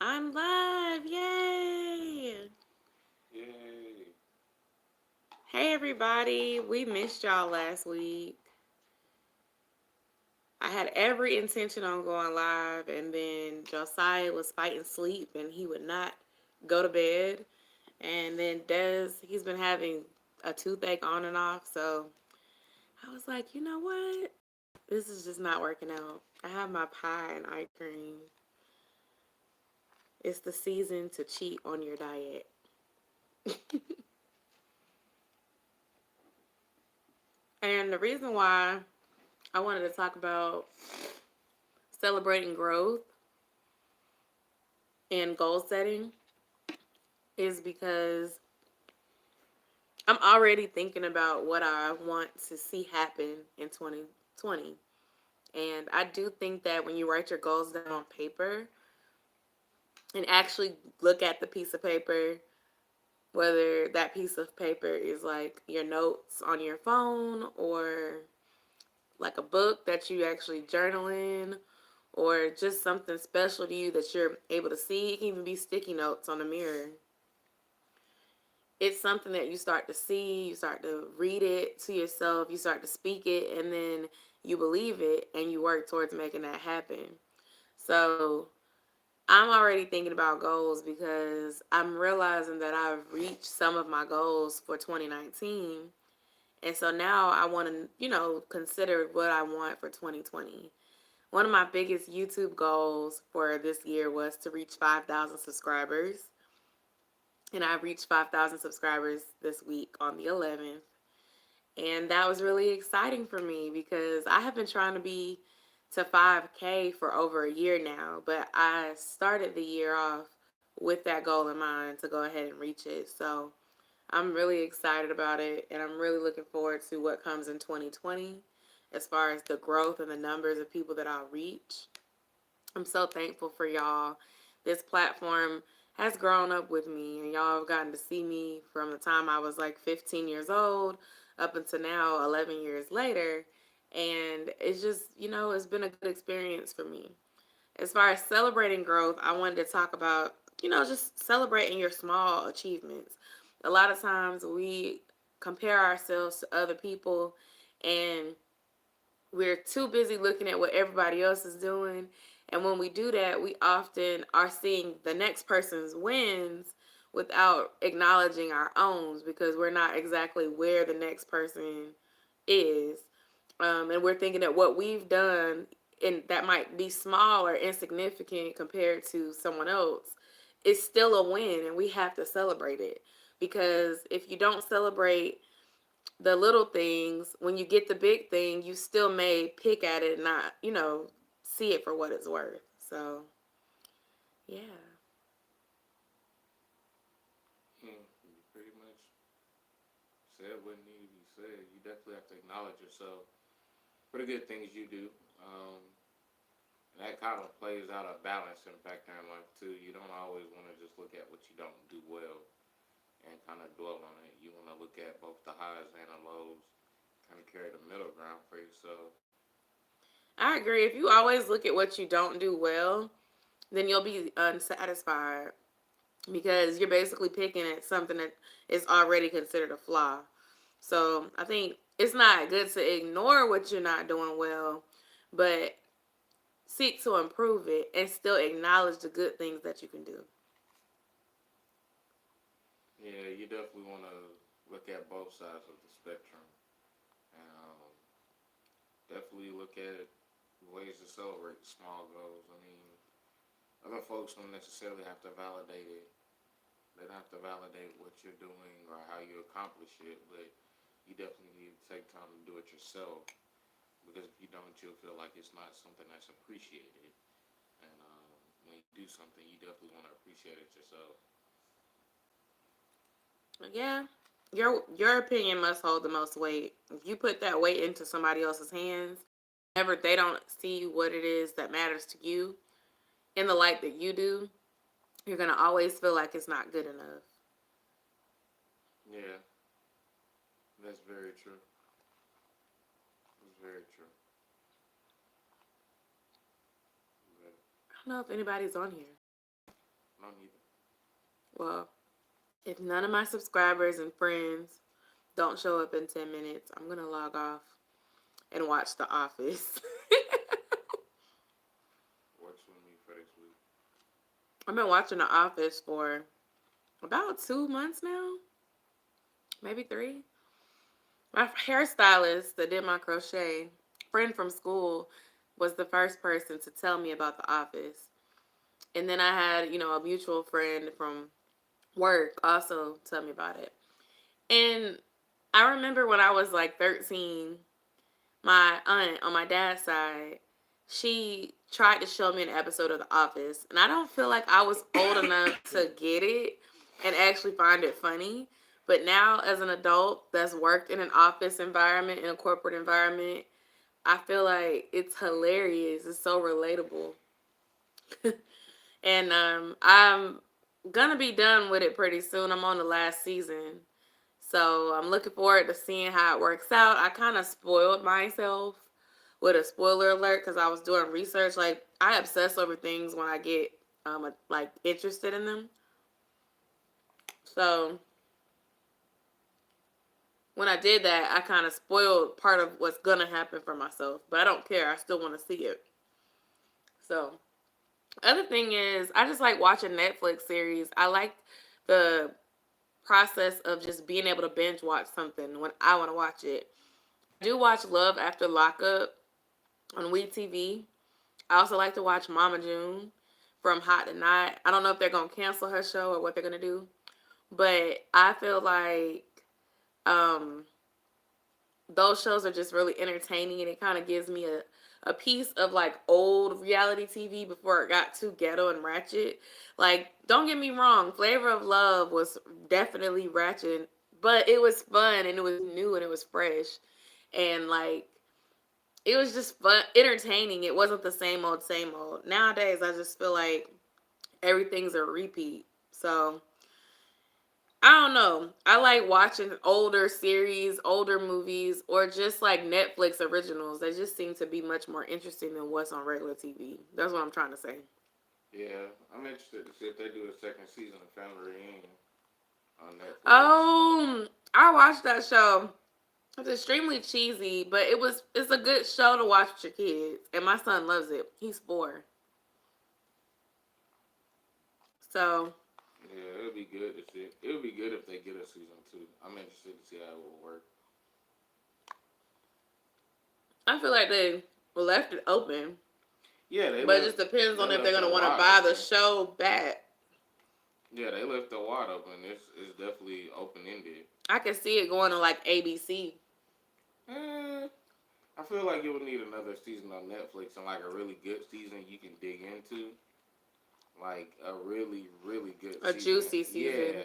I'm live. Yay. Yay. Hey, everybody. We missed y'all last week. I had every intention on going live, and then Josiah was fighting sleep, and he would not go to bed. And then Des, he's been having a toothache on and off. So I was like, you know what? This is just not working out. I have my pie and ice cream. It's the season to cheat on your diet. And the reason why I wanted to talk about celebrating growth and goal setting is because I'm already thinking about what I want to see happen in 2020. And I do think that when you write your goals down on paper and actually look at the piece of paper, whether that piece of paper is like your notes on your phone or like a book that you actually journal in or just something special to you that you're able to see. It can even be sticky notes on the mirror. It's something that you start to see, you start to read it to yourself, you start to speak it, and then you believe it and you work towards making that happen. So I'm already thinking about goals because I'm realizing that I've reached some of my goals for 2019. And so now I want to, consider what I want for 2020. One of my biggest YouTube goals for this year was to reach 5,000 subscribers. And I reached 5,000 subscribers this week on the 11th. And that was really exciting for me because I have been trying to be to 5K for over a year now, but I started the year off with that goal in mind to go ahead and reach it. So I'm really excited about it, and I'm really looking forward to what comes in 2020 as far as the growth and the numbers of people that I'll reach. I'm so thankful for y'all. This platform has grown up with me, and y'all have gotten to see me from the time I was like 15 years old up until now, 11 years later. And it's just, it's been a good experience for me. As far as celebrating growth, I wanted to talk about, just celebrating your small achievements. A lot of times we compare ourselves to other people and we're too busy looking at what everybody else is doing. And when we do that, we often are seeing the next person's wins without acknowledging our own because we're not exactly where the next person is. And we're thinking that what we've done, and that might be small or insignificant compared to someone else, is still a win, and we have to celebrate it. Because if you don't celebrate the little things, when you get the big thing, you still may pick at it and not, see it for what it's worth. So, yeah. You pretty much said what needed to be said. You definitely have to acknowledge yourself for the good things you do. Um, and that kind of plays out a balance in factor in life too. You don't always want to just look at what you don't do well and kind of dwell on it. You want to look at both the highs and the lows, kind of carry the middle ground for yourself. I agree. If you always look at what you don't do well, then you'll be unsatisfied because you're basically picking at something that is already considered a flaw. So I think it's not good to ignore what you're not doing well, but seek to improve it and still acknowledge the good things that you can do. Yeah, you definitely want to look at both sides of the spectrum and definitely look at ways to celebrate small goals. I mean, other folks don't necessarily have to validate it. They don't have to validate what you're doing or how you accomplish it, but you definitely need to take time to do it yourself because if you don't, you'll feel like it's not something that's appreciated. And when you do something, you definitely want to appreciate it yourself. Yeah, your opinion must hold the most weight. If you put that weight into somebody else's hands, whenever they don't see what it is that matters to you in the light that you do, you're gonna always feel like it's not good enough. Yeah, that's very true. That's very true. But I don't know if anybody's on here. No, neither. Well, if none of my subscribers and friends don't show up in 10 minutes, I'm going to log off and watch The Office. Works with me for this week. I've been watching The Office for about 2 months now, maybe 3. My hairstylist that did my crochet, friend from school, was the first person to tell me about The Office. And then I had, a mutual friend from work also tell me about it. And I remember when I was like 13, my aunt on my dad's side, she tried to show me an episode of The Office. And I don't feel like I was old enough to get it and actually find it funny. But now, as an adult that's worked in an office environment, in a corporate environment, I feel like it's hilarious. It's so relatable. And I'm gonna be done with it pretty soon. I'm on the last season. So I'm looking forward to seeing how it works out. I kind of spoiled myself with a spoiler alert because I was doing research. Like, I obsess over things when I get like interested in them. So when I did that, I kind of spoiled part of what's gonna happen for myself. But I don't care. I still want to see it. So other thing is, I just like watching Netflix series. I like the process of just being able to binge watch something when I want to watch it. I do watch Love After Lockup on WeTV. I also like to watch Mama June from Hot to Not. I don't know if they're gonna cancel her show or what they're gonna do, but I feel like um, those shows are just really entertaining, and it kind of gives me a piece of like old reality TV before it got too ghetto and ratchet. Like, don't get me wrong, Flavor of Love was definitely ratchet, but it was fun and it was new and it was fresh. And like, it was just fun, entertaining. It wasn't the same old. Nowadays, I just feel like everything's a repeat. So I don't know. I like watching older series, older movies, or just like Netflix originals. They just seem to be much more interesting than what's on regular TV. That's what I'm trying to say. Yeah, I'm interested to see if they do a second season of Family Reunion on Netflix. I watched that show. It's extremely cheesy, but it's a good show to watch with your kids. And my son loves it. He's 4. So Yeah, it'll be good to see. It would be good if they get a season 2. I'm interested to see how it will work. I feel like they left it open. Yeah, But it just depends they on if they're left gonna the want to wide buy the open. show back. Yeah, they left the wide open. It's definitely open ended. I can see it going to like ABC. Eh, I feel like it would need another season on Netflix and like a really good season you can dig into. Like a really, really good A season. juicy season. Yeah.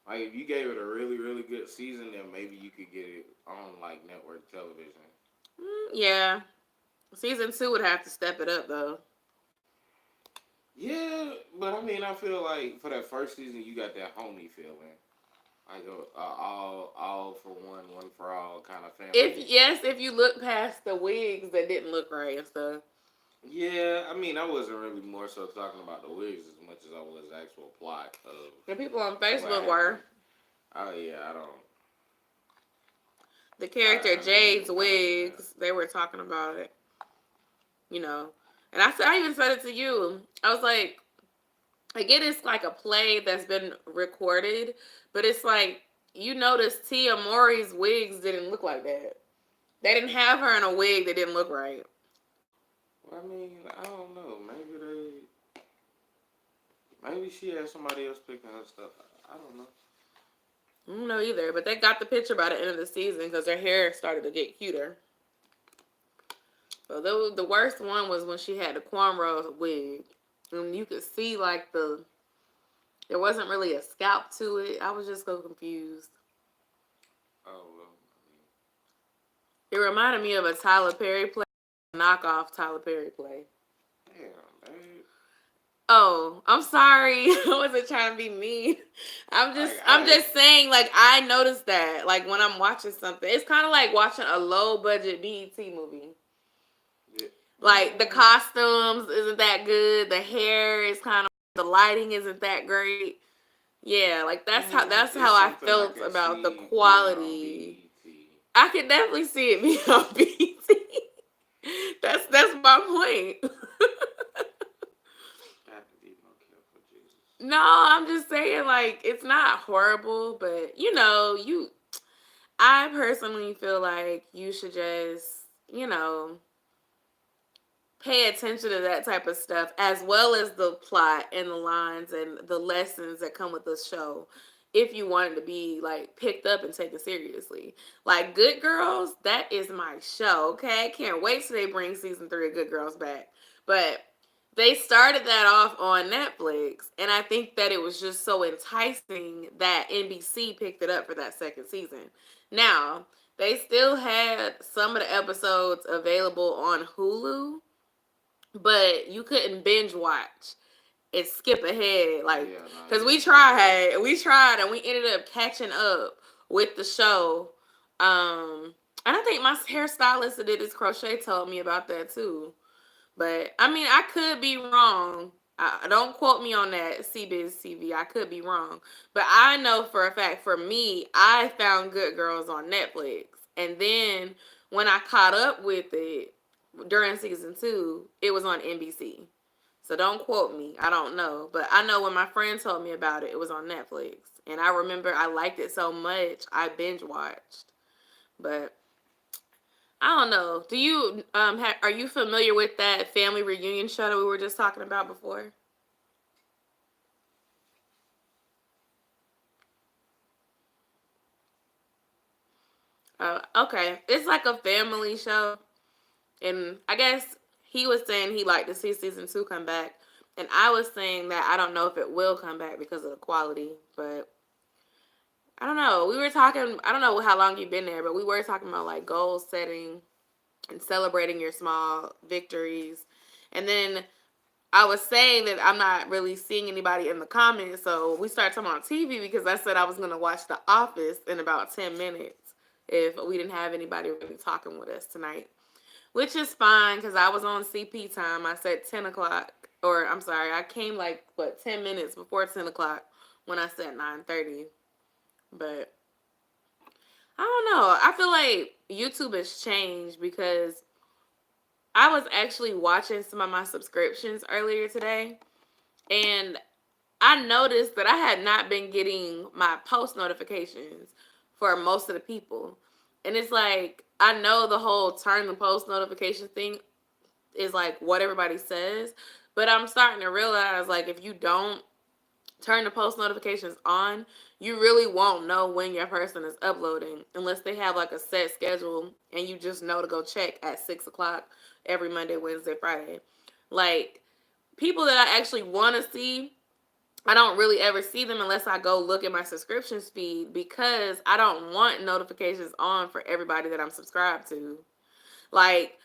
Like if you gave it a really, really good season, then maybe you could get it on like network television. Yeah. Season 2 would have to step it up though. Yeah, but I mean, I feel like for that first season, you got that homey feeling, like all for one for all kind of family. If you look past the wigs that didn't look right and stuff. Yeah, I mean, I wasn't really more so talking about the wigs as much as I was actual plot The people on of what Facebook happened. were. Oh yeah, I don't. The character I didn't even Jade's comment on that. wigs, they were talking about it, you know. And I even said it to you. I was like it is like a play that's been recorded, but it's like you notice Tia Mori's wigs didn't look like that. They didn't have her in a wig that didn't look right. Well, I mean, I don't know. Maybe she had somebody else picking her stuff. I don't know. I don't know either, but they got the picture by the end of the season because their hair started to get cuter. But the worst one was when she had the cornrows wig, and you could see like there wasn't really a scalp to it. I was just so confused. Oh well, It reminded me of a Tyler Perry play, knockoff Tyler Perry play. I mean, damn, babe. Oh, I'm sorry. I wasn't trying to be mean. Like I'm just saying, like, I noticed that. Like when I'm watching something. It's kinda like watching a low budget BET movie. yeah. Like the costumes isn't that good. The hair is kinda the lighting isn't that great. Yeah, like that's It's how I something I felt can about the see being on quality. BET. I can definitely see it being on BT. That's my point. Got to be no care for Jesus. No, I'm just saying like it's not horrible, but you I personally feel like you should just, pay attention to that type of stuff as well as the plot and the lines and the lessons that come with the show if you want it to be like picked up and taken seriously. Like Good Girls, that is my show, okay? Can't wait till they bring season 3 of Good Girls back. But they started that off on Netflix, and I think that it was just so enticing that NBC picked it up for that second season. Now, they still had some of the episodes available on Hulu, but you couldn't binge watch and skip ahead, like, Yeah, no, because you we can't do that. tried, and we ended up catching up with the show. And I think my hairstylist that did this crochet told me about that too. But I mean, I could be wrong. Don't quote me on that, CBiz TV. I could be wrong, but I know for a fact, for me, I found Good Girls on Netflix, and then when I caught up with it during season 2, it was on NBC. So don't quote me. I don't know, but I know when my friend told me about it, it was on Netflix, and I remember I liked it so much I binge watched. But I don't know. Do you are you familiar with that family reunion show that we were just talking about before? Okay, it's like a family show, and I guess he was saying he liked to see season 2 come back, and I was saying that I don't know if it will come back because of the quality, but I don't know. We were talking. I don't know how long you've been there, but we were talking about like goal setting and celebrating your small victories, and then I was saying that I'm not really seeing anybody in the comments, so we started talking about TV because I said I was gonna watch The Office in about 10 minutes if we didn't have anybody really talking with us tonight, which is fine because I was on CP time. I said 10 o'clock, or I'm sorry, I came like 10 minutes before 10 o'clock when I said 9:30, but I don't know. I feel like YouTube has changed because I was actually watching some of my subscriptions earlier today, and I noticed that I had not been getting my post notifications for most of the people. And it's like, I know the whole turn the post notification thing is like what everybody says, but I'm starting to realize like if you don't turn the post notifications on, you really won't know when your person is uploading unless they have like a set schedule and you just know to go check at 6 o'clock every Monday, Wednesday, Friday. Like people that I actually want to see, I don't really ever see them unless I go look at my subscriptions feed because I don't want notifications on for everybody that I'm subscribed to. Like,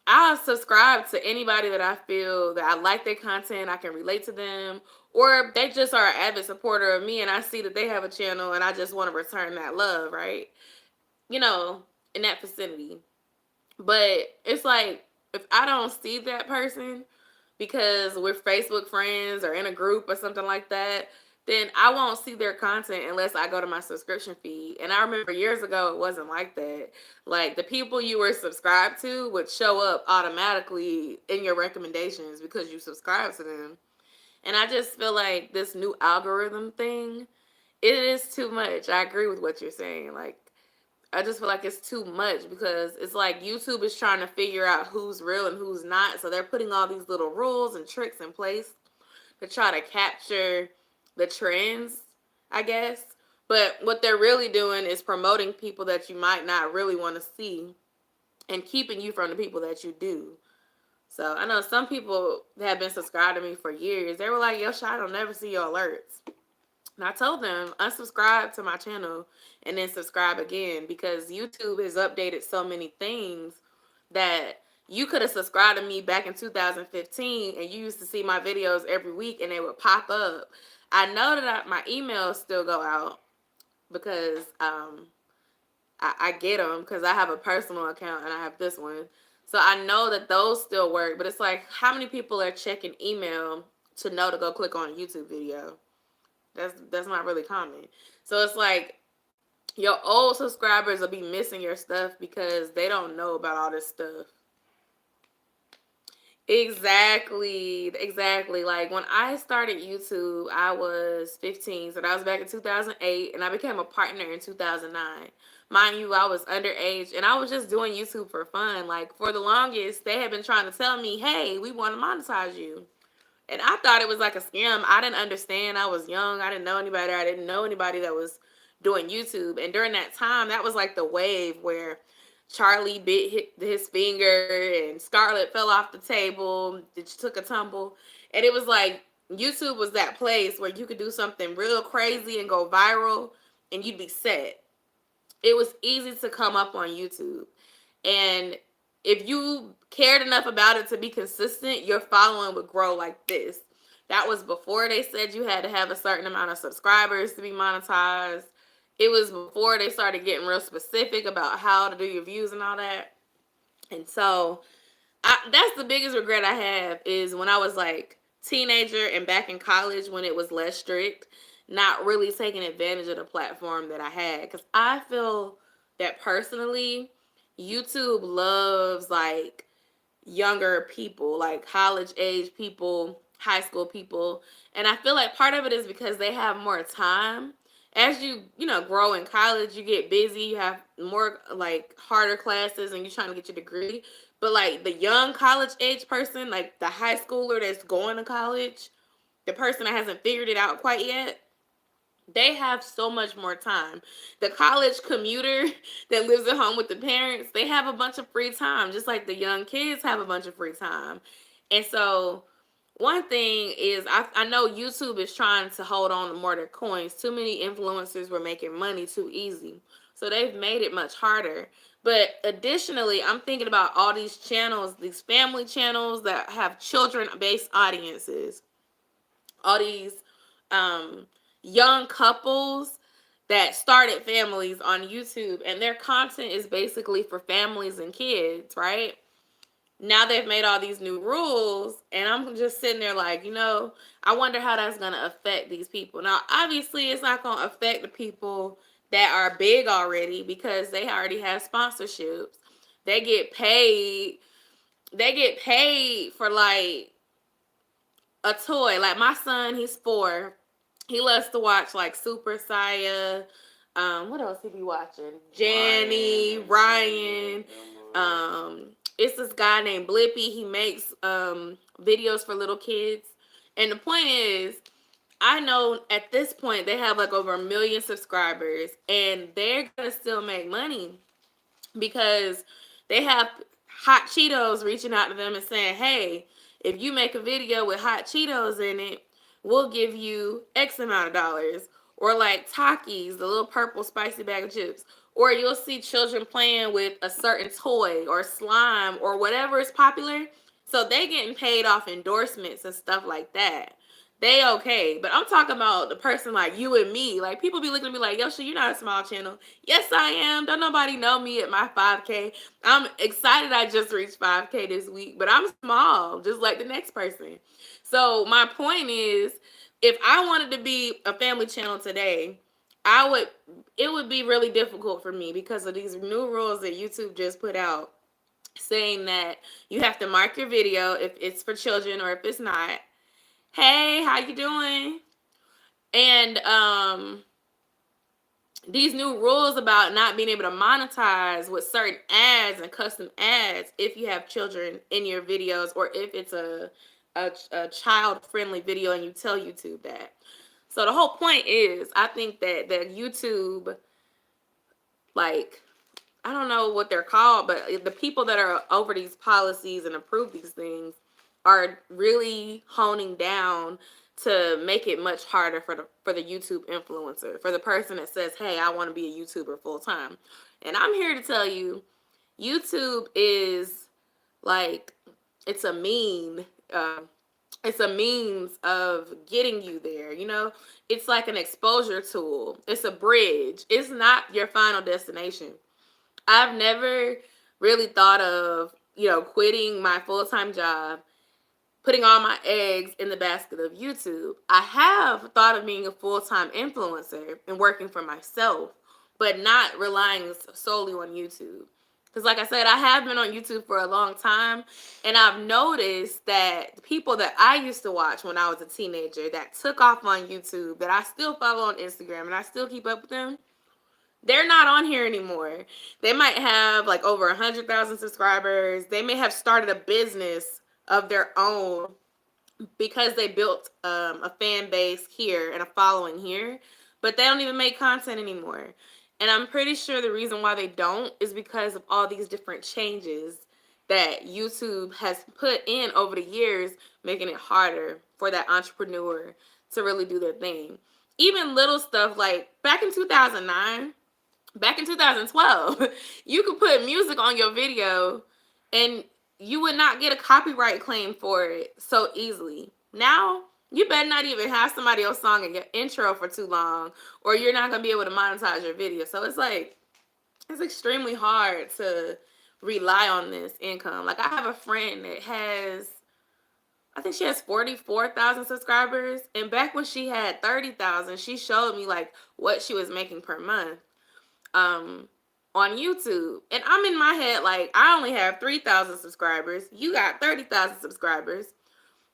I'll subscribe to anybody that I feel that I like their content, I can relate to them, or they just are an avid supporter of me and I see that they have a channel and I just want to return that love, right? You know, in that vicinity. But it's like if I don't see that person because we're Facebook friends or in a group or something like that, then I won't see their content unless I go to my subscription feed. And I remember years ago it wasn't like that. Like the people you were subscribed to would show up automatically in your recommendations because you subscribe to them. And I just feel like this new algorithm thing, it is too much. I agree with what you're saying. Like I just feel like it's too much because it's like YouTube is trying to figure out who's real and who's not. So they're putting all these little rules and tricks in place to try to capture the trends, I guess. But what they're really doing is promoting people that you might not really want to see and keeping you from the people that you do. So I know some people that have been subscribed to me for years. They were like, "Yo, I don't never see your alerts." And I told them unsubscribe to my channel and then subscribe again because YouTube has updated so many things that you could have subscribed to me back in 2015 and you used to see my videos every week and they would pop up. I know that my emails still go out because I get them because I have a personal account and I have this one. So I know that those still work, but it's like how many people are checking email to know to go click on a YouTube video. That's not really common. So it's like your old subscribers will be missing your stuff because they don't know about all this stuff. Exactly, exactly. Like when I started YouTube, I was 15, so that was back in 2008, and I became a partner in 2009. Mind you, I was underage, and I was just doing YouTube for fun. Like for the longest, they had been trying to tell me, "Hey, we want to monetize you." And I thought it was like a scam. I didn't understand. I was young. I didn't know anybody. I didn't know anybody that was doing YouTube. And during that time, that was like the wave where Charlie hit his finger and Scarlett fell off the table. It took a tumble. And it was like YouTube was that place where you could do something real crazy and go viral and you'd be set. It was easy to come up on YouTube. And if you cared enough about it to be consistent, your following would grow like this. That was before they said you had to have a certain amount of subscribers to be monetized. It was before they started getting real specific about how to do your views and all that. And so that's the biggest regret I have is when I was like teenager and back in college when it was less strict, not really taking advantage of the platform that I had. Because I feel that personally, YouTube loves like younger people, like college age people, high school people. And I feel like part of it is because they have more time. As you grow in college, you get busy, you have more like harder classes and you're trying to get your degree. But like the young college age person, like the high schooler that's going to college, the person that hasn't figured it out quite yet, they have so much more time. The college commuter that lives at home with the parents, they have a bunch of free time, just like the young kids have a bunch of free time. And so, one thing is, I know YouTube is trying to hold on to more of their coins. Too many influencers were making money too easy. So, they've made it much harder. But additionally, I'm thinking about all these channels, these family channels that have children based audiences, all these um, young couples that started families on YouTube, and their content is basically for families and kids, right? Now they've made all these new rules, and I'm just sitting there like, I wonder how that's going to affect these people. Now, obviously, it's not going to affect the people that are big already because they already have sponsorships. They get paid. They get paid for like a toy. Like my son, he's 4. He loves to watch like Super Saya. What else he be watching? Janny, Ryan. It's this guy named Blippy. He makes videos for little kids. And the point is, I know at this point they have like over 1 million subscribers, and they're gonna still make money because they have Hot Cheetos reaching out to them and saying, "Hey, if you make a video with Hot Cheetos in it, we'll give you X amount of dollars." Or like Takis, the little purple spicy bag of chips. Or you'll see children playing with a certain toy or slime or whatever is popular. So they getting paid off endorsements and stuff like that. They okay. But I'm talking about the person like you and me. Like people be looking at me like, Yoshi, you're not a small channel. Yes, I am. Don't nobody know me at my 5K. I'm excited I just reached 5K this week, but I'm small, just like the next person. So my point is, if I wanted to be a family channel today, it would be really difficult for me because of these new rules that YouTube just put out saying that you have to mark your video if it's for children or if it's not. Hey, how you doing? And these new rules about not being able to monetize with certain ads and custom ads if you have children in your videos or if it's a child friendly video and you tell YouTube that. So the whole point is, I think that YouTube, like, I don't know what they're called, but the people that are over these policies and approve these things are really honing down to make it much harder for the YouTube influencer, for the person that says, "Hey, I want to be a YouTuber full time." And I'm here to tell you, YouTube is like it's a mean. It's a means of getting you there. It's like an exposure tool. It's a bridge. It's not your final destination. I've never really thought of, quitting my full-time job putting all my eggs in the basket of YouTube. I have thought of being a full-time influencer and working for myself, but not relying solely on YouTube. Because, like I said, I have been on YouTube for a long time, and I've noticed that the people that I used to watch when I was a teenager that took off on YouTube, that I still follow on Instagram and I still keep up with them, they're not on here anymore. They might have like over 100,000 subscribers. They may have started a business of their own because they built a fan base here and a following here, but they don't even make content anymore. And I'm pretty sure the reason why they don't is because of all these different changes that YouTube has put in over the years, making it harder for that entrepreneur to really do their thing. Even little stuff like back in 2012, you could put music on your video and you would not get a copyright claim for it so easily. Now, you better not even have somebody else song in your intro for too long, or you're not going to be able to monetize your video. So it's like, it's extremely hard to rely on this income. Like, I have a friend that has, I think she has 44,000 subscribers. And back when she had 30,000, she showed me like what she was making per month um on YouTube. And I'm in my head like, I only have 3,000 subscribers. You got 30,000 subscribers.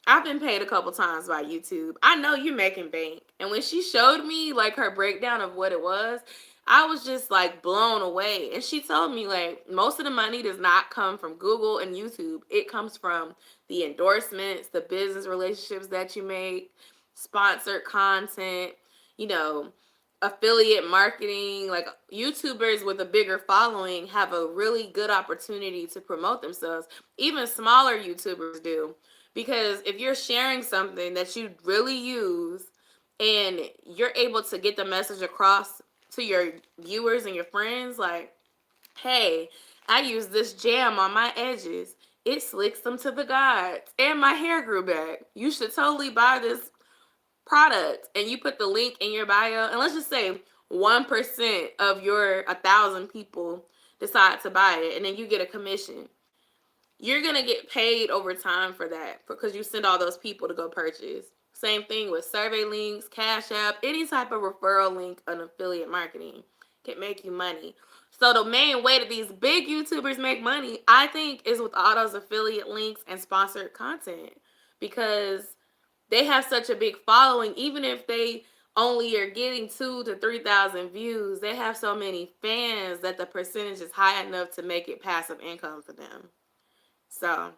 I've been paid a couple times by YouTube. I know you're making bank. And when she showed me like her breakdown of what it was, I was just like blown away. And she told me like most of the money does not come from Google and YouTube. It comes from the endorsements, the business relationships that you make, sponsored content, you know, affiliate marketing. Like YouTubers with a bigger following have a really good opportunity to promote themselves. Even smaller YouTubers do, because if you're sharing something that you really use and you're able to get the message across to your viewers and your friends, like, hey, I use this jam on my edges, it slicks them to the gods, and my hair grew back, you should totally buy this product, and you put the link in your bio, and let's just say 1% of your 1,000 people decide to buy it, and then you get a commission. You're gonna get paid over time for that because you send all those people to go purchase. Same thing with survey links, Cash App, any type of referral link on affiliate marketing can make you money. So the main way that these big YouTubers make money, I think, is with all those affiliate links and sponsored content, because they have such a big following. Even if they only are getting 2 to 3,000 views, they have so many fans that the percentage is high enough to make it passive income for them. So,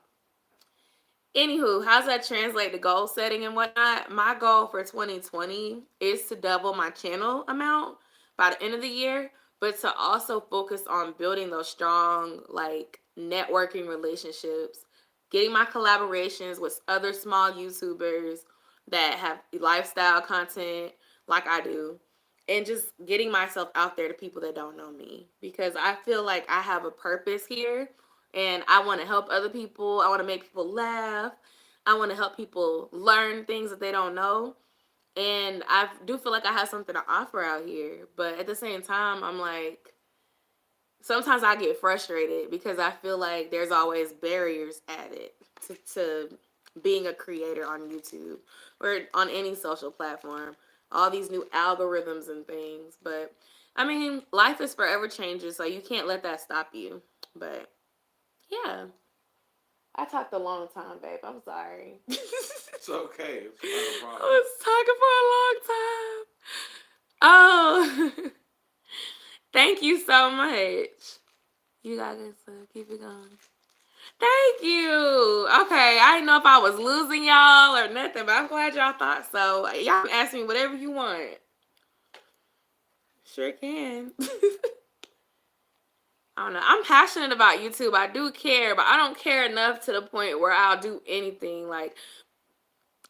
anywho, how's that translate to goal setting and whatnot? My goal for 2020 is to double my channel amount by the end of the year, but to also focus on building those strong, like, networking relationships, getting my collaborations with other small YouTubers that have lifestyle content like I do, and just getting myself out there to people that don't know me, because I feel like I have a purpose here and I want to help other people. I want to make people laugh. I want to help people learn things that they don't know. And I do feel like I have something to offer out here. But at the same time, I'm like, sometimes I get frustrated because I feel like there's always barriers added to being a creator on YouTube or on any social platform. All these new algorithms and things. But I mean, life is forever changing, so you can't let that stop you. But yeah, I talked a long time, babe. I'm sorry. It's okay. It's not a I problem. was talking for a long time. Oh, thank you so much. You got this. Keep it going. Thank you. Okay, I didn't know if I was losing y'all or nothing, but I'm glad y'all thought so. Y'all can ask me whatever you want. Sure can. I don't know. I'm passionate about YouTube. I do care, but I don't care enough to the point where I'll do anything. Like,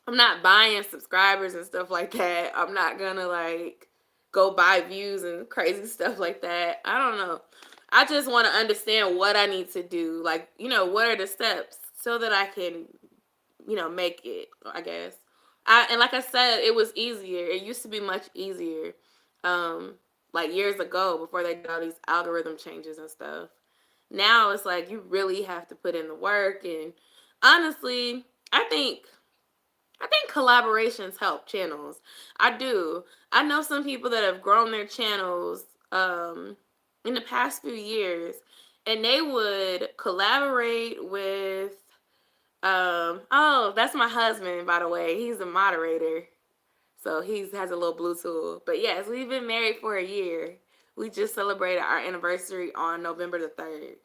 I'm not buying subscribers and stuff like that. I'm not gonna like go buy views and crazy stuff like that. I don't know. I just want to understand what I need to do. Like, what are the steps so that I can, make it, I guess. And like I said, it was easier. It used to be much easier. Um, like years ago before they did all these algorithm changes and stuff. Now it's like you really have to put in the work, and honestly, I think I think collaborations help channels. I do. I know some people that have grown their channels in the past few years, and they would collaborate with oh, that's my husband, by the way. He's a moderator. So he has a little Bluetooth. But yes, we've been married for a year. We just celebrated our anniversary on November the 3rd.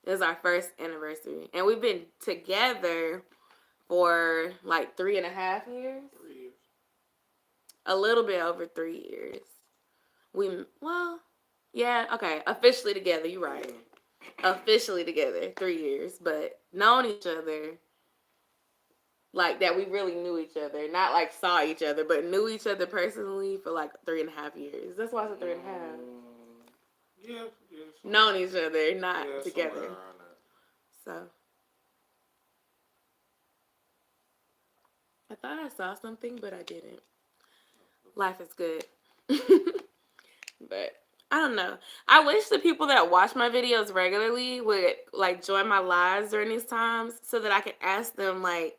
It was our first anniversary. And we've been together for like 3.5 years. 3 years. A little bit over 3 years. Well, yeah, okay. Officially together, you're right. Officially together, 3 years. But known each other like that we really knew each other. Not like saw each other, but knew each other personally for like 3.5 years. That's why I said 3.5. Yeah, yeah. Known each other, not Yeah, together. around that. So I thought I saw something, but I didn't. Life is good. But I don't know. I wish the people that watch my videos regularly would like join my lives during these times so that I can ask them like,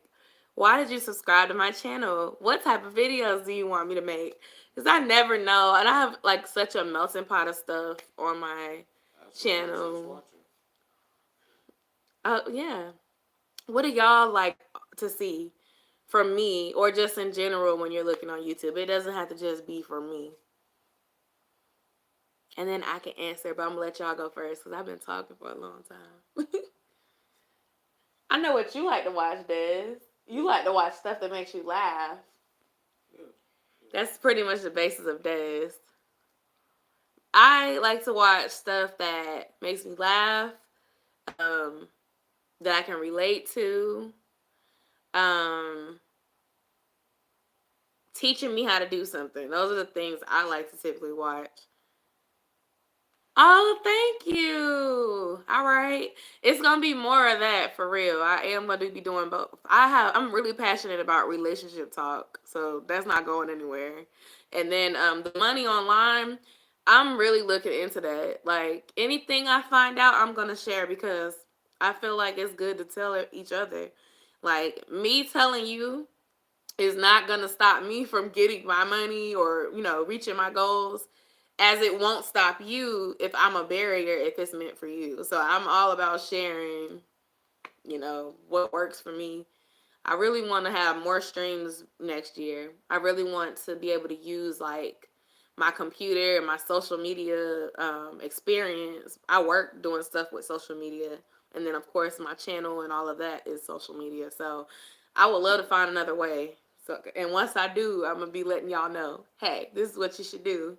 why did you subscribe to my channel? What type of videos do you want me to make? Because I never know, and I have like such a melting pot of stuff on my channel. Oh yeah. What do y'all like to see from me, or just in general when you're looking on YouTube? It doesn't have to just be for me. And then I can answer, but I'm gonna let y'all go first because I've been talking for a long time. I know what you like to watch, Des. You like to watch stuff that makes you laugh. Yeah. That's pretty much the basis of Des. I like to watch stuff that makes me laugh, um, that I can relate to, um, teaching me how to do something. Those are the things I like to typically watch. Oh, thank you. All right. It's gonna be more of that for real. I am gonna be doing both. I'm really passionate about relationship talk, so that's not going anywhere. And then the money online, I'm really looking into that. Like anything I find out, I'm gonna share because I feel like it's good to tell each other. Like me telling you is not gonna stop me from getting my money or, reaching my goals, as it won't stop you if I'm a barrier if it's meant for you. So I'm all about sharing, what works for me. I really want to have more streams next year. I really want to be able to use like my computer and my social media experience. I work doing stuff with social media, and then of course my channel and all of that is social media. So I would love to find another way. So, and once I do, I'm gonna be letting y'all know, hey, this is what you should do.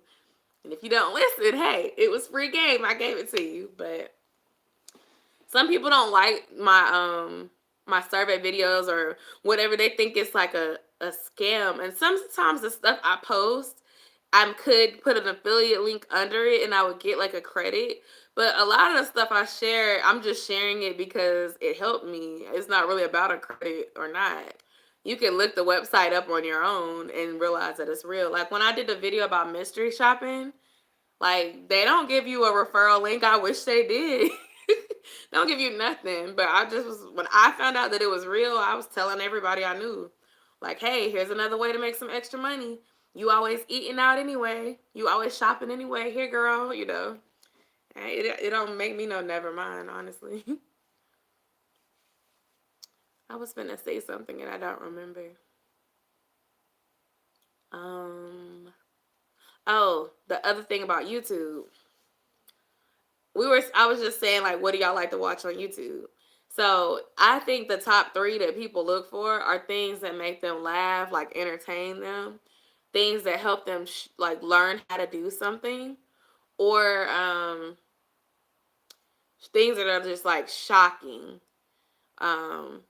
And if you don't listen, hey, it was free game. I gave it to you. But some people don't like my survey videos or whatever. They think it's like a scam. And sometimes the stuff I post, I could put an affiliate link under it and I would get like a credit. But a lot of the stuff I share, I'm just sharing it because it helped me. It's not really about a credit or not. You can look the website up on your own and realize that it's real. Like when I did the video about mystery shopping, like they don't give you a referral link. I wish they did. They don't give you nothing. But I just was, when I found out that it was real, I was telling everybody I knew. Like, hey, here's another way to make some extra money. You always eating out anyway. You always shopping anyway. Here, girl, Hey, it don't make me no never mind, honestly. I was finna say something and I don't remember. Um. Oh, the other thing about YouTube. I was just saying, like, what do y'all like to watch on YouTube? So I think the top three that people look for are things that make them laugh, like entertain them, things that help them like learn how to do something, or things that are just like shocking. Um,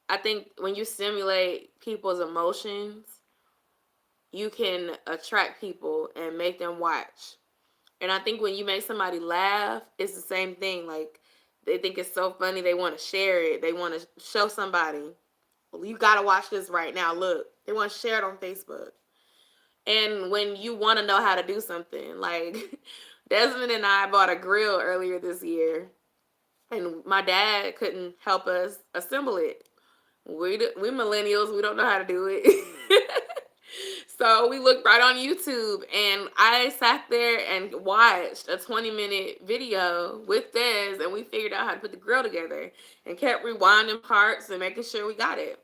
I think when you simulate people's emotions, you can attract people and make them watch. And I think when you make somebody laugh, it's the same thing. Like they think it's so funny, they want to share it. They want to show somebody, well, you got to watch this right now. Look, they want to share it on Facebook. And when you want to know how to do something, like Desmond and I bought a grill earlier this year, and my dad couldn't help us assemble it. We millennials, we don't know how to do it. So we looked right on YouTube, and I sat there and watched a 20-minute video with Des, and we figured out how to put the grill together and kept rewinding parts and making sure we got it.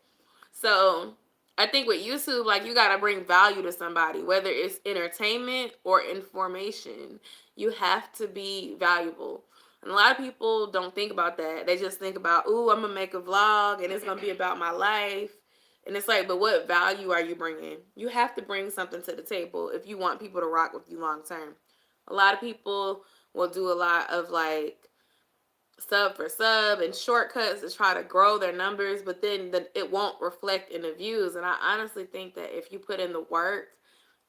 So I think with YouTube, like, you gotta bring value to somebody, whether it's entertainment or information. You have to be valuable. And a lot of people don't think about that. They just think about, ooh, I'm gonna make a vlog and it's gonna be about my life. And it's like, but what value are you bringing? You have to bring something to the table if you want people to rock with you long term. A lot of people will do a lot of like sub for sub and shortcuts to try to grow their numbers, but then it won't reflect in the views. And I honestly think that if you put in the work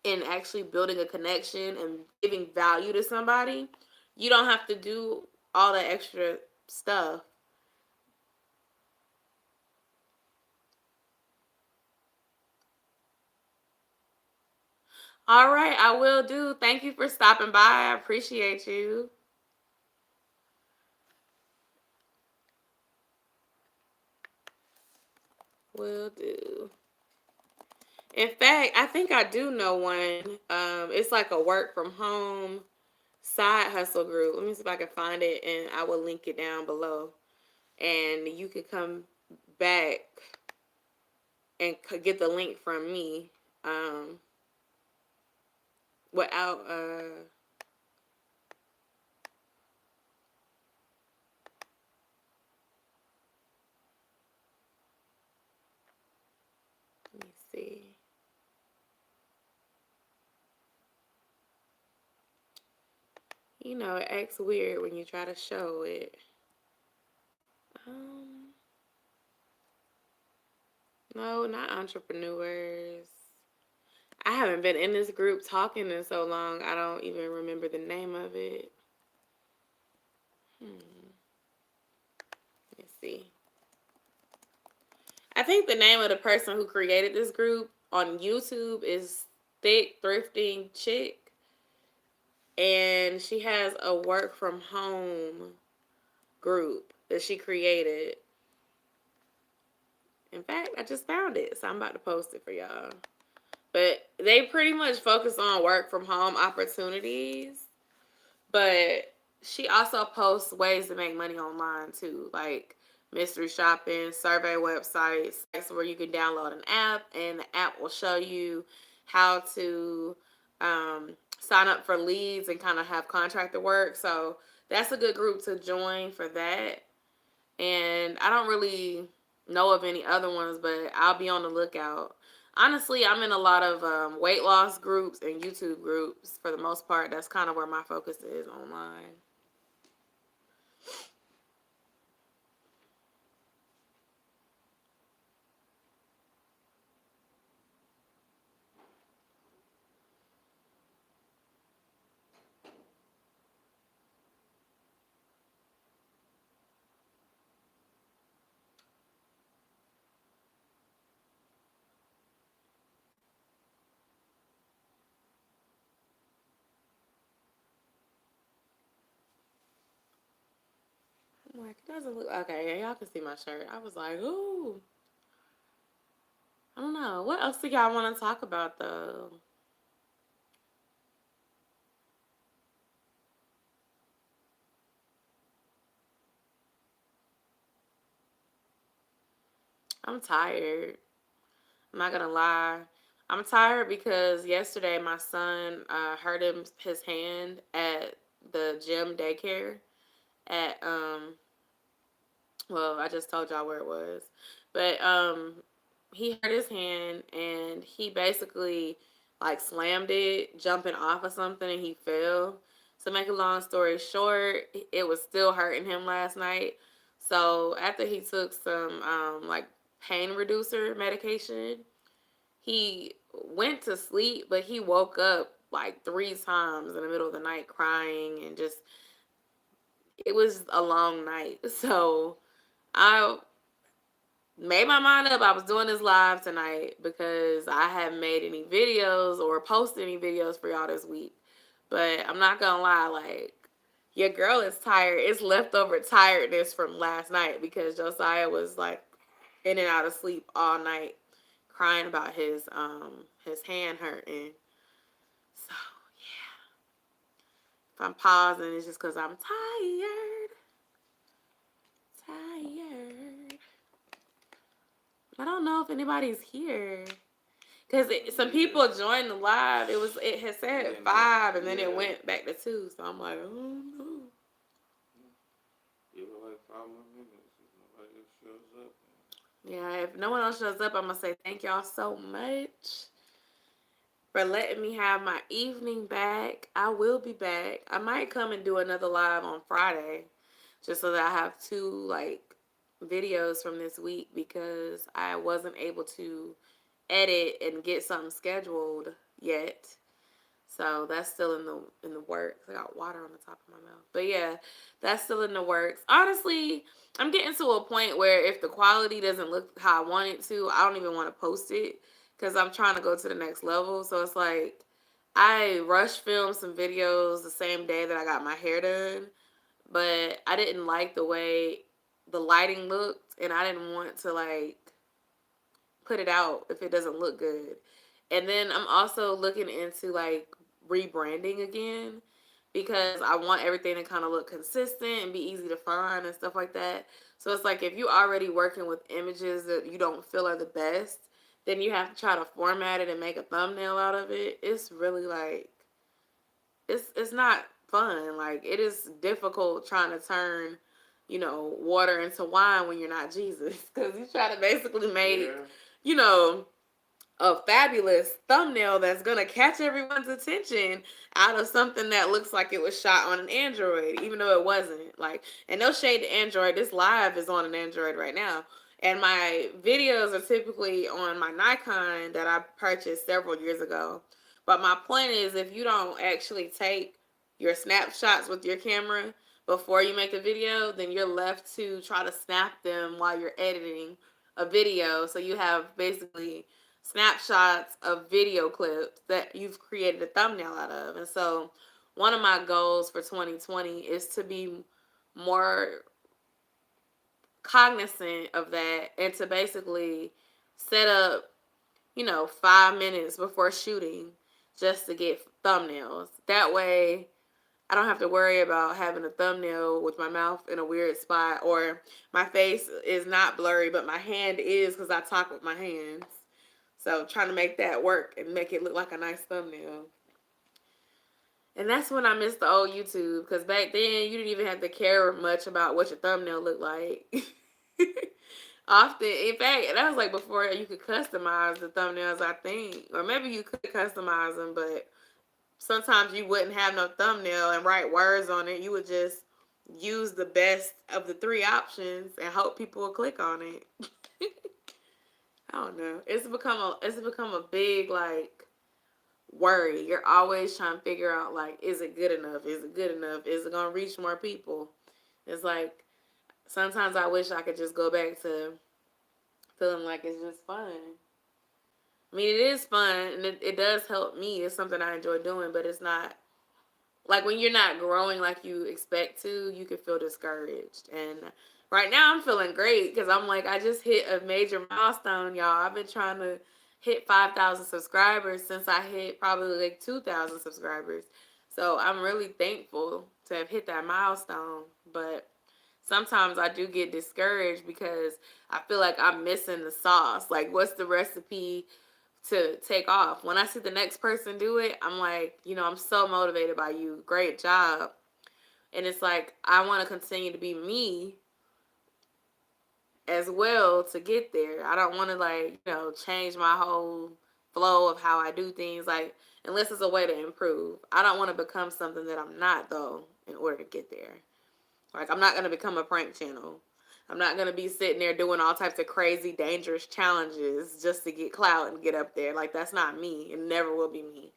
in actually building a connection and giving value to somebody, you don't have to do all that extra stuff. All right, I will do. Thank you for stopping by. I appreciate you. Will do. In fact, I think I do know one. It's like a work from home side hustle group. Let me see if I can find it, and I will link it down below. And you can come back and get the link from me without let me see. You know, it acts weird when you try to show it. Um, no, not entrepreneurs. I haven't been in this group talking in so long. I don't even remember the name of it. Let's see. I think the name of the person who created this group on YouTube is Thick Thrifting Chick, and she has a work from home group that she created. In fact, I just found it, so I'm about to post it for y'all. But they pretty much focus on work from home opportunities. But she also posts ways to make money online too, like mystery shopping, survey websites, sites where you can download an app, and the app will show you how to sign up for leads and kind of have contractor work. So that's a good group to join for that. And I don't really know of any other ones, but I'll be on the lookout. Honestly, I'm in a lot of weight loss groups and YouTube groups for the most part. That's kind of where my focus is online. I'm like, it doesn't look okay. Yeah, y'all can see my shirt. I was like, ooh, I don't know. What else do y'all want to talk about though? I'm tired. I'm not gonna lie. I'm tired because yesterday my son hurt his hand at the gym daycare at well, I just told y'all where it was. But he hurt his hand and he basically like slammed it jumping off of something and he fell. To make a long story short, it was still hurting him last night. So after he took some like pain reducer medication, he went to sleep, but he woke up like 3 times in the middle of the night crying and just it was a long night. So I made my mind up. I was doing this live tonight because I haven't made any videos or posted any videos for y'all this week. But I'm not gonna lie, like, your girl is tired. It's leftover tiredness from last night because Josiah was like in and out of sleep all night, crying about his hand hurting. So if I'm pausing, it's just because I'm tired. Tired. I don't know if anybody's here. Because some people joined the live. It had said Yeah, 5 and then it yeah. went back to 2. So I'm like, oh no. Give it like 5 more minutes if nobody else shows up. Yeah, if no one else shows up, I'm gonna say thank y'all so much for letting me have my evening back. I will be back. I might come and do another live on Friday, just so that I have 2 like videos from this week because I wasn't able to edit and get something scheduled yet. So that's still in the works. I got water on the top of my mouth. But yeah, that's still in the works. Honestly, I'm getting to a point where if the quality doesn't look how I want it to, I don't even want to post it because I'm trying to go to the next level. So it's like I rush filmed some videos the same day that I got my hair done, but I didn't like the way the lighting looked and I didn't want to like put it out if it doesn't look good. And then I'm also looking into like rebranding again because I want everything to kind of look consistent and be easy to find and stuff like that. So it's like if you're already working with images that you don't feel are the best, then you have to try to format it and make a thumbnail out of it. It's really like it's not fun. Like it is difficult trying to turn, water into wine when you're not Jesus because you try to basically make, Yeah. you know, a fabulous thumbnail that's gonna catch everyone's attention out of something that looks like it was shot on an Android, even though it wasn't. Like, and no shade to Android, this live is on an Android right now. And my videos are typically on my Nikon that I purchased several years ago. But my point is, if you don't actually take your snapshots with your camera before you make a video, then you're left to try to snap them while you're editing a video. So you have basically snapshots of video clips that you've created a thumbnail out of. And so one of my goals for 2020 is to be more cognizant of that and to basically set up, 5 minutes before shooting just to get thumbnails. That way I don't have to worry about having a thumbnail with my mouth in a weird spot or my face is not blurry, but my hand is because I talk with my hands. So trying to make that work and make it look like a nice thumbnail. And that's when I miss the old YouTube because back then you didn't even have to care much about what your thumbnail looked like. Often, in fact, that was like before you could customize the thumbnails, I think. Or maybe you could customize them, but sometimes you wouldn't have no thumbnail and write words on it. You would just use the best of the 3 options and hope people will click on it. I don't know. It's become a big like worry. You're always trying to figure out like, is it good enough? Is it good enough? Is it gonna reach more people? It's like sometimes I wish I could just go back to feeling like it's just fun. I mean, it is fun and it does help me. It's something I enjoy doing, but it's not like when you're not growing like you expect to, you can feel discouraged. And right now I'm feeling great because I'm like, I just hit a major milestone, y'all. I've been trying to hit 5,000 subscribers since I hit probably like 2,000 subscribers. So I'm really thankful to have hit that milestone. But sometimes I do get discouraged because I feel like I'm missing the sauce. Like, what's the recipe to take off? When I see the next person do it, I'm like, I'm so motivated by you. Great job. And it's like, I want to continue to be me as well to get there. I don't want to, like, change my whole flow of how I do things. Like, unless it's a way to improve. I don't want to become something that I'm not, though, in order to get there. Like, I'm not going to become a prank channel. I'm not going to be sitting there doing all types of crazy, dangerous challenges just to get clout and get up there. Like, that's not me. It never will be me.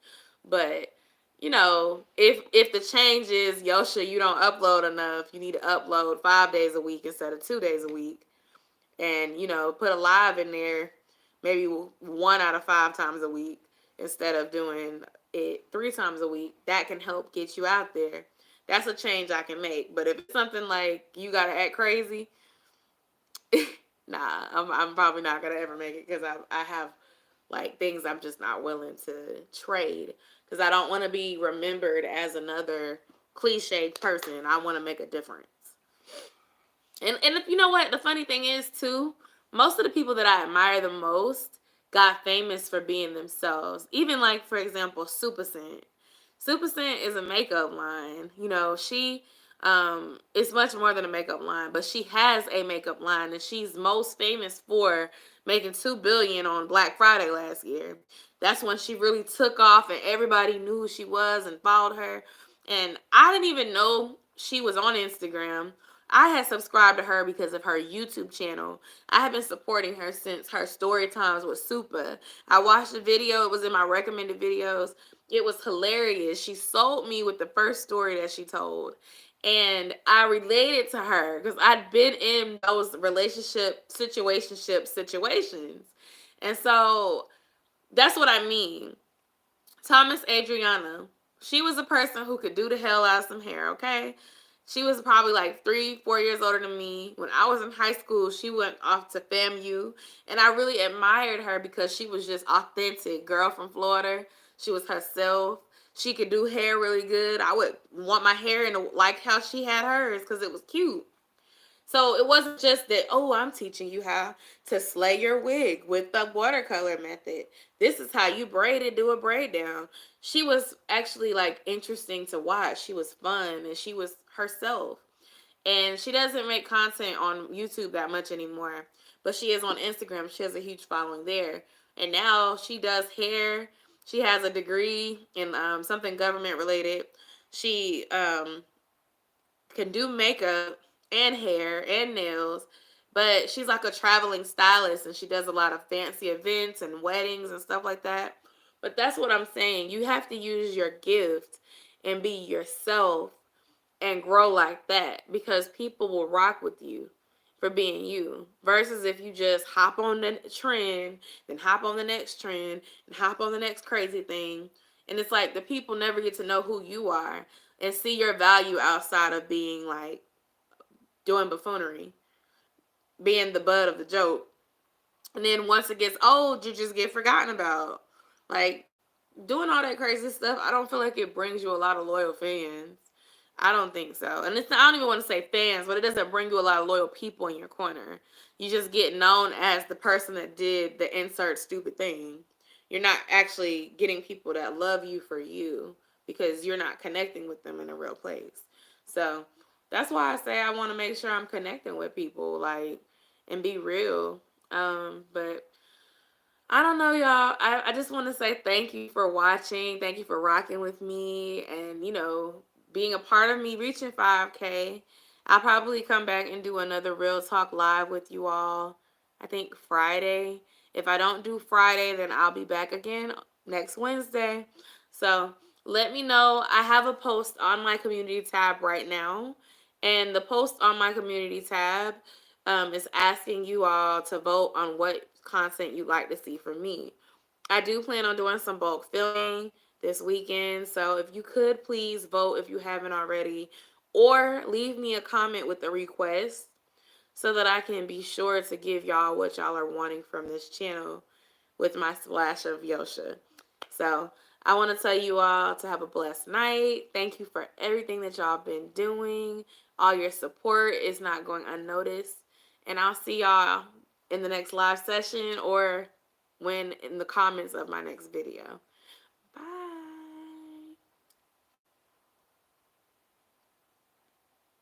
But, if the change is, Yosha, you don't upload enough, you need to upload 5 days a week instead of 2 days a week. And, put a live in there maybe 1 out of 5 times a week instead of doing it 3 times a week. That can help get you out there. That's a change I can make. But if it's something like you gotta act crazy, Nah, I'm probably not gonna ever make it because I have like things I'm just not willing to trade because I don't want to be remembered as another cliche person. I want to make a difference. And if, you know what, the funny thing is too, most of the people that I admire the most got famous for being themselves. Even like, for example, Super Scent. Super Scent is a makeup line. You know, she is much more than a makeup line, but she has a makeup line, and she's most famous for making 2 billion on Black Friday last year. That's when she really took off, and everybody knew who she was and followed her. And I didn't even know she was on Instagram. I had subscribed to her because of her YouTube channel. I have been supporting her since her story times with Supa. I watched the video. It was in my recommended videos. It was hilarious. She sold me with the first story that she told. And I related to her because I'd been in those relationship situations. And so that's what I mean. Thomas Adriana, she was a person who could do the hell out of some hair, okay? She was probably like 3, 4 years older than me. When I was in high school, she went off to FAMU, and I really admired her because she was just authentic. Girl from Florida, she was herself. She could do hair really good. I would want my hair in like how she had hers because it was cute. So it wasn't just that, oh, I'm teaching you how to slay your wig with the watercolor method. This is how you braid it, do a braid down. She was actually like interesting to watch. She was fun and she was herself. And she doesn't make content on YouTube that much anymore, but she is on Instagram. She has a huge following there. And now she does hair. She has a degree in something government related. She can do makeup and hair and nails, but she's like a traveling stylist and she does a lot of fancy events and weddings and stuff like that. But that's what I'm saying. You have to use your gift and be yourself and grow like that because people will rock with you for being you versus if you just hop on the trend, then hop on the next trend, and hop on the next crazy thing. And it's like the people never get to know who you are and see your value outside of being like doing buffoonery, being the butt of the joke. And then once it gets old, you just get forgotten about. Like doing all that crazy stuff, I don't feel like it brings you a lot of loyal fans. I don't think so. And I don't even want to say fans, but it doesn't bring you a lot of loyal people in your corner. You just get known as the person that did the insert stupid thing. You're not actually getting people that love you for you because you're not connecting with them in a real place. So that's why I say I want to make sure I'm connecting with people, like, and be real. But I don't know, y'all. I just want to say thank you for watching. Thank you for rocking with me and, being a part of me reaching 5K. I'll probably come back and do another Real Talk Live with you all, I think Friday. If I don't do Friday, then I'll be back again next Wednesday. So let me know. I have a post on my community tab right now. And the post on my community tab is asking you all to vote on what content you'd like to see from me. I do plan on doing some bulk filming this weekend, so if you could please vote if you haven't already, or leave me a comment with a request so that I can be sure to give y'all what y'all are wanting from this channel with my splash of Yosha. So I want to tell you all to have a blessed night. Thank you for everything that y'all been doing. All your support is not going unnoticed. And I'll see y'all in the next live session or when in the comments of my next video.